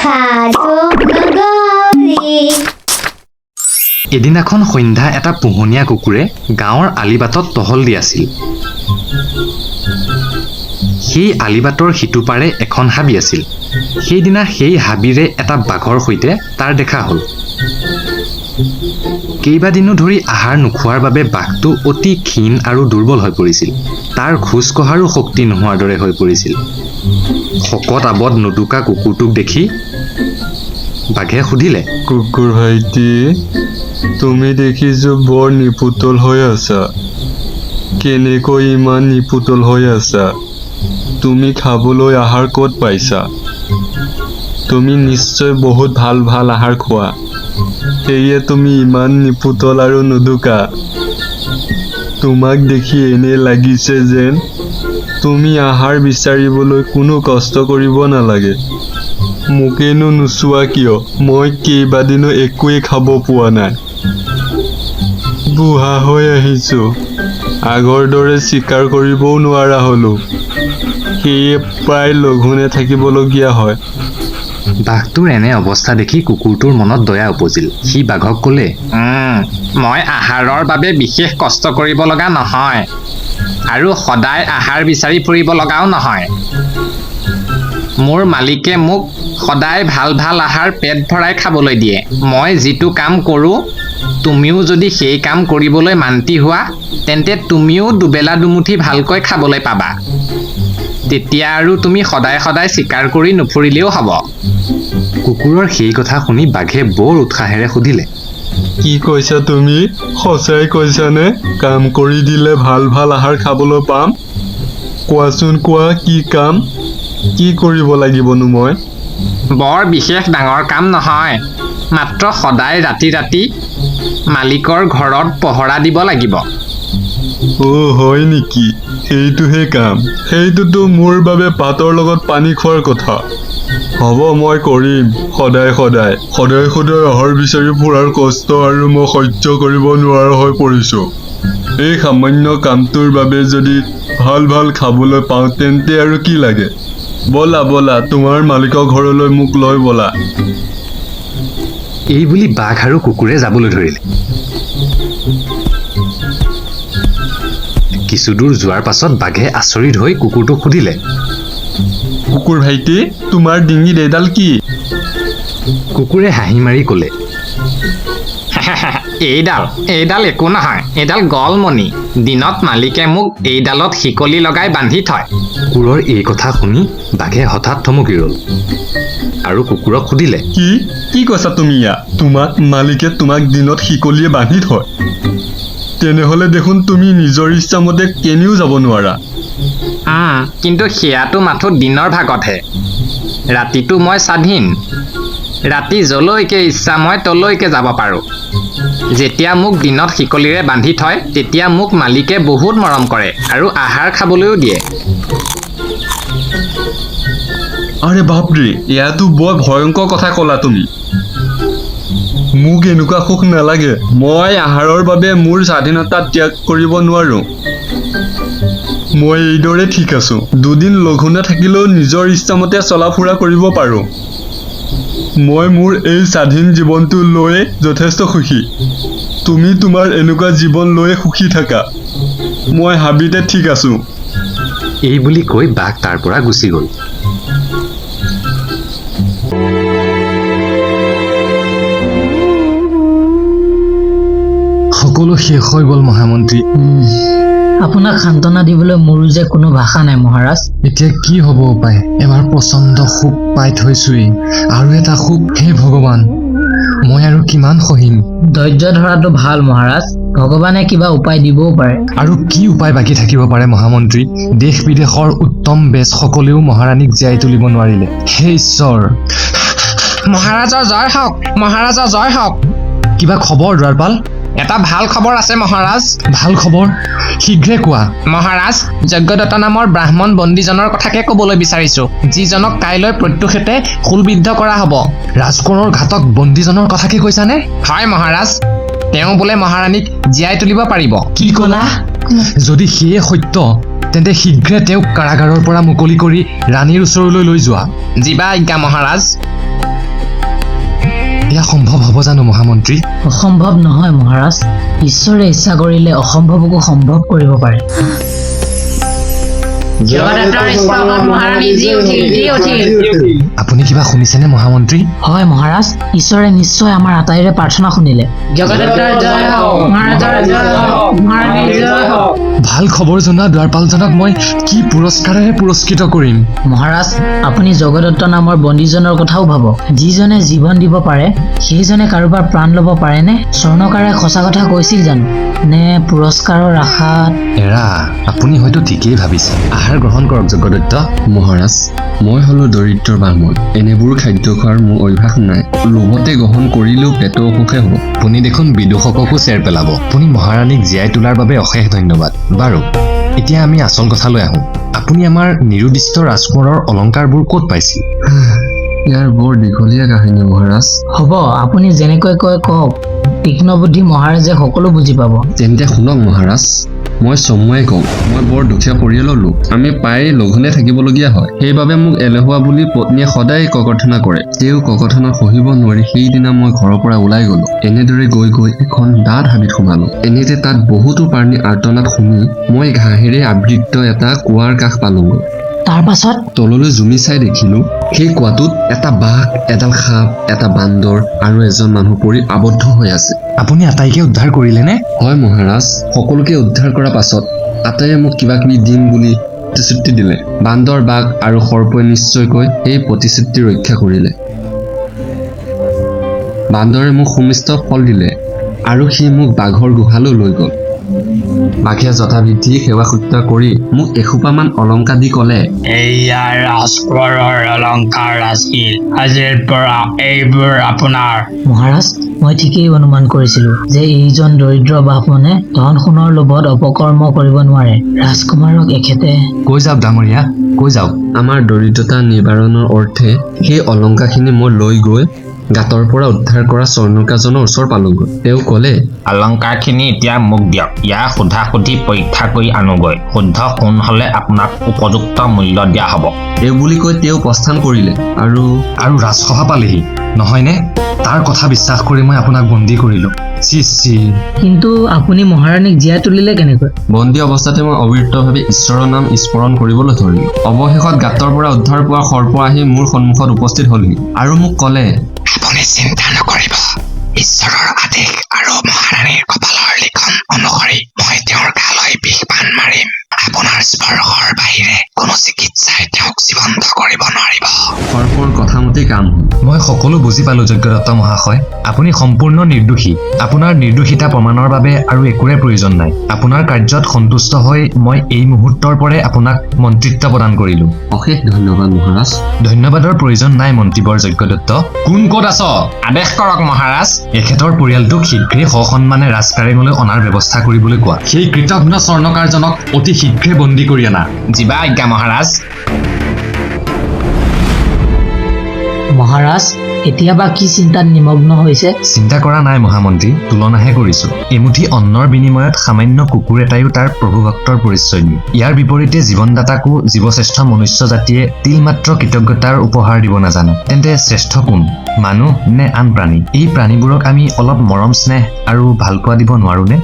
সাধু নগৰী এদিনাখন সন্ধ্যা এটা পোহনীয়া কুকুৰে গাঁৱৰ আলিবাটত টহল দি আছিল। সেই আলিবাটৰ সিটো পাৰে এখন হাবি আছিল। সেইদিনা সেই হাবিৰে এটা বাঘৰ সৈতে তাৰ দেখা হ'ল। কেইবাদিনো ধৰি আহাৰ নোখোৱাৰ বাবে বাঘটো অতি ক্ষীণ আৰু দুৰ্বল হৈ পৰিছিল। তাৰ খোজ কঢ়াৰো শক্তি নোহোৱাৰ দৰে হৈ পৰিছিল। শকত আবদ নুদুকা কুকুৰটোক দেখি বাঘে সুধিলে, কুকুৰ ভাইটি, তুমি দেখিছো বৰ নিপুতল হৈ আছা। কেনেকৈ ইমান নিপুতল হৈ আছা? তুমি খাবলৈ আহাৰ ক'ত পাইছা? তুমি নিশ্চয় বহুত ভাল ভাল আহাৰ খোৱা, সেয়ে তুমি ইমান নিপুতল আৰু নুদুকা। তোমাক দেখি এনে লাগিছে যেন তুমি আহাৰ বিচাৰিবলৈ কোনো কষ্ট কৰিব নালাগে। মোকেনো নোচোৱা কিয়? মই কেইবাদিনো একোৱেই খাব পোৱা নাই। বুঢ়া হৈ আহিছোঁ, আগৰ দৰে চিকাৰ কৰিবও নোৱাৰা হ'লোঁ, সেয়ে প্ৰায় লঘোণে থাকিবলগীয়া হয়। বাঘটোৰ এনে অৱস্থা দেখি কুকুৰটোৰ মনত দয়া উপজিল। সি বাঘক ক'লে, মই আহাৰৰ বাবে বিশেষ কষ্ট কৰিব লগা নহয় আৰু সদায় আহাৰ বিচাৰি ফুৰিব লগাও নহয়। মোৰ মালিকে মোক সদায় ভাল ভাল আহাৰ পেট ভৰাই খাবলৈ দিয়ে। মই যিটো কাম কৰোঁ, তুমিও যদি সেই কাম কৰিবলৈ মান্তি হোৱা, তেন্তে তুমিও দুবেলা দুমুঠি ভালকৈ খাবলৈ পাবা। তেতিয়া আৰু তুমি সদায় সদায় চিকাৰ কৰি নুফুৰিলেও হ'ব। কুকুৰৰ সেই কথা শুনি বাঘে বৰ উৎসাহেৰে সুধিলে, কি কৈছা তুমি? সঁচাই কৈছানে? কাম কৰি দিলে ভাল ভাল আহাৰ খাবলৈ পাম? কোৱাচোন কোৱা, কি কাম? কি কৰিব লাগিবনো মই? বৰ বিশেষ ডাঙৰ কাম নহয়, মাত্ৰ সদায় ৰাতি ৰাতি মালিকৰ ঘৰত পহৰা দিব লাগিব। হয় নেকি? সেইটোহে কাম? সেইটোতো মোৰ বাবে ভাতৰ লগত পানী খোৱাৰ কথা। হ'ব, মই কৰিম। সদায় সদায় আহাৰ বিচাৰি ফুৰাৰ কষ্ট আৰু মই সহ্য কৰিব নোৱাৰা হৈ পৰিছোঁ। এই সামান্য কামটোৰ বাবে যদি ভাল ভাল খাবলৈ পাওঁ, তেন্তে আৰু কি লাগে? ব'লা ব'লা, তোমাৰ মালিকৰ ঘৰলৈ মোক লৈ ব'লা। এই বুলি বাঘ আৰু কুকুৰে যাবলৈ ধৰিলে। কিছুদূৰ যোৱাৰ পাছত বাঘে আচৰিত হৈ কুকুৰটোক সুধিলে, কুকুৰ ভাইটি, তোমাৰ ডিঙিত এডাল কি? কুকুৰে হাঁহি মাৰি ক'লে, এইডাল একো নহয়, এইডাল গলমণি। দিনত মালিকে মোক এইডালত শিকলি লগাই বান্ধি থয়। কুকুৰৰ এই কথা শুনি বাঘে হঠাৎ থমকি ৰ'ল আৰু কুকুৰক সুধিলে, কি কৈছা তুমি? তোমাক মালিকে তোমাক দিনত শিকলিয়ে বান্ধি থয়? তেনেহ'লে দেখোন তুমি নিজৰ ইচ্ছামতে কেনিও যাব নোৱাৰা। কিন্তু সেয়াটো মাথো দিনৰ ভাগতহে। ৰাতিটো মই স্বাধীন। ৰাতি যলৈকে ইচ্ছা মই তলৈকে যাব পাৰোঁ। যেতিয়া মোক দিনত শিকলিৰে বান্ধি থয়, তেতিয়া মোক মালিকে বহুত মৰম কৰে আৰু আহাৰ খাবলৈও দিয়ে। আৰে বাপৰে, এয়াতো বৰ ভয়ংকৰ কথা ক'লা তুমি। মোক এনেকুৱা সুখ নালাগে। মই আহাৰৰ বাবে মোৰ স্বাধীনতা ত্যাগ কৰিব নোৱাৰোঁ। মই এইদৰে ঠিক আছোঁ। দুদিন লঘোণে থাকিলেও নিজৰ ইচ্ছামতে চলা ফুৰা কৰিব পাৰোঁ। মই মোৰ এই স্বাধীন জীৱনটো লৈ যথেষ্ট সুখী। তুমি তোমাৰ এনেকুৱা জীৱন লৈ সুখী থাকা। মই হাবিতে ঠিক আছোঁ। এই বুলি কৈ বাঘ তাৰ পৰা গুচি গ'ল। সকলো শেষ হৈ গ'ল মহামন্ত্ৰী। আপোনাক সান্তনা দিবলৈ মোৰো যে কোনো ভাষা নাই মহাৰাজ। এতিয়া কি হ'ব উপায়? এবাৰ প্ৰচণ্ড সুখ পাই থৈছোৱেই, আৰু এটা সুখ, হে ভগৱান, মই আৰু কিমান সহিম? ধৈৰ্য ধৰাটো ভাল মহাৰাজ, ভগৱানে কিবা উপায় দিবও পাৰে। আৰু কি উপায় বাকী থাকিব পাৰে মহামন্ত্ৰী? দেশ বিদেশৰ উত্তম বেজ সকলেও মহাৰাণীক জীয়াই তুলিব নোৱাৰিলে। হে ঈশ্বৰ! মহাৰাজৰ জয় হওক, মহাৰাজৰ জয় হওক। কিবা খবৰ দুৱাৰপাল? এটা ভাল খবৰ আছে মহাৰাজ। ভাল খবৰ? শীঘ্ৰে কোৱা। মহাৰাজ, যজ্ঞদত্ত নামৰ ব্ৰাহ্মণ বন্দীজনৰ কথাকে ক'বলৈ বিচাৰিছো, যিজনক কাইলৈ প্ৰত্যুষেতে শূলবিদ্ধ কৰা হ'ব। ৰাজকোঁৱৰৰ ঘাতক বন্দীজনৰ কথাকে কৈছানে? হয় মহাৰাজ, তেওঁ বোলে মহাৰাণীক জীয়াই তুলিব পাৰিব। কি ক'লা? যদি সেয়ে সত্য, তেন্তে শীঘ্ৰে তেওঁক কাৰাগাৰৰ পৰা মুকলি কৰি ৰাণীৰ ওচৰলৈ লৈ যোৱা। জীৱা আজ্ঞা মহাৰাজ। এয়া সম্ভৱ হ'ব জানো মহামন্ত্ৰী? অসম্ভৱ নহয় মহাৰাজ, ঈশ্বৰে ইচ্ছা কৰিলে অসম্ভৱকো সম্ভৱ কৰিব পাৰে। আপুনি কিবা শুনিছেনে মহামন্ত্ৰী? হয় মহাৰাজ, ঈশ্বৰে নিশ্চয় আমাৰ আটাইৰে প্ৰাৰ্থনা শুনিলে। ভাল খবৰ জনোৱা দুৱাৰপালজনক মই কি পুৰস্কাৰেৰে পুৰস্কৃত কৰিম? মহাৰাজ, আপুনি জগদত্ত নামৰ বন্দীজনৰ কথাও ভাবক। যিজনে জীৱন দিব পাৰে সেইজনে কাৰোবাৰ প্ৰাণ ল'ব পাৰেনে? স্বৰ্ণকাৰে সঁচা কথা কৈছিল জানো, নে পুৰস্কাৰৰ আশাত? এৰা, আপুনি হয়তো ঠিকেই ভাবিছে। আহাৰ গ্ৰহণ কৰক জগদত্ত। মহাৰাজ, মই হলো দৰিদ্ৰ ব্ৰাহ্মণ। এনেবোৰ খাদ্য খোৱাৰ মোৰ অভ্যাস নাই। লোভতে গ্ৰহণ কৰিলেও পেটৰ অসুখে হ'ব। আপুনি দেখোন বিদূষককো চেৰ পেলাব। আপুনি মহাৰাণীক জীয়াই তোলাৰ বাবে অশেষ ধন্যবাদ। বাৰু, এতিয়া আমি আচল কথালৈ আহোঁ। আপুনি আমাৰ নিৰুদ্দিষ্ট ৰাজকোঁৱৰৰ অলংকাৰবোৰ ক'ত পাইছিল? ইয়াৰ বৰ দীঘলীয়া কাহিনী মহাৰাজ। হ'ব, আপুনি যেনেকৈ কয় কওক। তীক্ষ্ণ বুদ্ধি মহাৰাজে সকলো বুজি পাব। তেন্তে শুনক মহাৰাজ, মই চমুৱাই কওঁ, মই বৰ দুখীয়া পৰিয়ালৰ লোক। আমি প্ৰায় লঘোণে থাকিবলগীয়া হয়। সেইবাবে মোক এলেহুৱা বুলি পত্নীয়ে সদায় ককৰ্থনা কৰে। তেওঁ ককৰ্থনা সহিব নোৱাৰি সেইদিনা মই ঘৰৰ পৰা ওলাই গলো। এনেদৰে গৈ গৈ এখন ডাঠ হাবিত সোমালো। এনেতে তাত বহুতো প্ৰাণী আৰ্তনাদ শুনি মই ঘাঁহেৰে আবৃত এটা কুৱাৰ কাষ পালোগৈ। তাৰ পাছত তললৈ জুমি চাই দেখিলো সেই কুৱাটোত এটা বাঘ, এডাল সাপ, এটা বান্দৰ আৰু এজন মানুহ পৰি আবদ্ধ হৈ আছে। আপুনি আটাইকে উদ্ধাৰ কৰিলেনে? হয় মহাৰাজ, সকলোকে উদ্ধাৰ কৰাৰ পাছত আটাইয়ে মোক কিবা কিবি দিম বুলি প্ৰতিশ্ৰুতি দিলে। বান্দৰ, বাঘ আৰু সৰ্পই নিশ্চয়কৈ এই প্ৰতিশ্ৰুতি ৰক্ষা কৰিলে। বান্দৰে মোক সুমিষ্ট ফল দিলে আৰু সি মোক বাঘৰ গুহালৈ লৈ গ'ল। বাঘে যথাবিধি সেৱা সৎকাৰ কৰি মোক এসোপামান অলংকাৰ দি ক'লে, এয়া ৰাজকোঁৱৰৰ অলংকাৰ আছিল। আজিৰ পৰা এইবোৰ আপোনাৰ। মহাৰাজ, মই ঠিকেই অনুমান কৰিছিলো যে এইজন দৰিদ্ৰ ব্ৰাহ্মণে ধন সোণৰ লোভত অপকৰ্ম কৰিব নোৱাৰে। ৰাজকুমাৰক এখেতে কৈ যাওক ডাঙৰীয়া, কৈ যাওক। আমাৰ দৰিদ্ৰতা নিবাৰণৰ অৰ্থে সেই অলংকাৰখিনি মই লৈ গৈ গাঁতৰ পৰা উদ্ধাৰ কৰা স্বৰ্ণকাৰজনৰ ওচৰ পালোগৈ। তেওঁ ক'লে, অলংকাৰখিনি এতিয়া মোক দিয়ক। ইয়াৰ সোধা-সুধি পৰীক্ষা কৰি আনোগৈ। শুদ্ধ সোণ হ'লে আপোনাক উপযুক্ত মূল্য দিয়া হ'ব। এই বুলি কৈ তেওঁ প্ৰস্থান কৰিলে। আৰু ৰাজসভা পালেহি নহয়নে? তাৰ কথা বিশ্বাস কৰি মই আপোনাক বন্দী কৰিলো। কিন্তু আপুনি মহাৰাণীক জীয়াই তুলিলে কেনেকৈ? বন্দী অৱস্থাতে মই অবিৰতভাৱে ঈশ্বৰৰ নাম স্মৰণ কৰিবলৈ ধৰিলো। অৱশেষত গাঁতৰ পৰা উদ্ধাৰ পোৱা সৰ্প আহি মোৰ সন্মুখত উপস্থিত হলহি আৰু মোক ক'লে, আপুনি চিন্তা নকৰিব। ঈশ্বৰৰ আদেশ আৰু মহাৰাণীৰ কপালৰ লিখন অনুসৰি মই তেওঁৰ গালৈ বিষপান মাৰিম। আপোনাৰ স্পৰ্শৰ বাহিৰে কোনো চিকিৎসাই তেওঁক জীৱন্ত কৰিব নোৱাৰিব। সৰ্পৰ কথামতেই কাম হ'ল। মই সকলো বুজি পালো যজ্ঞদত্ত মহাশয়। আপুনি সম্পূৰ্ণ নিৰ্দোষী। আপোনাৰ নিৰ্দোষিতা প্ৰমাণৰ বাবে আৰু একোৰে প্ৰয়োজন নাই। আপোনাৰ কাৰ্যত সন্তুষ্ট হৈ মই এই মুহূৰ্তৰ পৰাই আপোনাক মন্ত্ৰিত্ব প্ৰদান কৰিলো। অশেষ ধন্যবাদ মহাৰাজ। ধন্যবাদৰ প্ৰয়োজন নাই মন্ত্ৰীবৰ যজ্ঞদত্ত। কোন ক'ত আছ? আদেশ কৰক মহাৰাজ। এখেতৰ পৰিয়ালটোক শীঘ্ৰেই সসন্মানে ৰাজকাৰেঙলৈ অনাৰ ব্যৱস্থা কৰিবলৈ কোৱা। সেই কৃতঘ্ন স্বৰ্ণকাৰজনক অতি শীঘ্ৰে বন্দী কৰি আনা। জীৱা আজ্ঞা মহাৰাজ। মহাৰাজ, এতিয়া বা কি চিন্তাত নিমগ্ন হৈছে? চিন্তা কৰা নাই মহামন্ত্ৰী, তুলনাহে কৰিছো। এমুঠি অন্নৰ বিনিময়ত সামান্য কুকুৰ এটাইও তাৰ প্ৰভু ভক্তৰ পৰিচয় দিয়ে। ইয়াৰ বিপৰীতে জীৱনদাতাকো জীৱশ্ৰেষ্ঠ মনুষ্য জাতিয়ে তিলমাত্ৰ কৃতজ্ঞতাৰ উপহাৰ দিব নাজানে। তেন্তে শ্ৰেষ্ঠ কোন, মানুহ নে আন প্ৰাণী? এই প্ৰাণীবোৰক আমি অলপ মৰম স্নেহ আৰু ভালপোৱা দিব নোৱাৰোনে?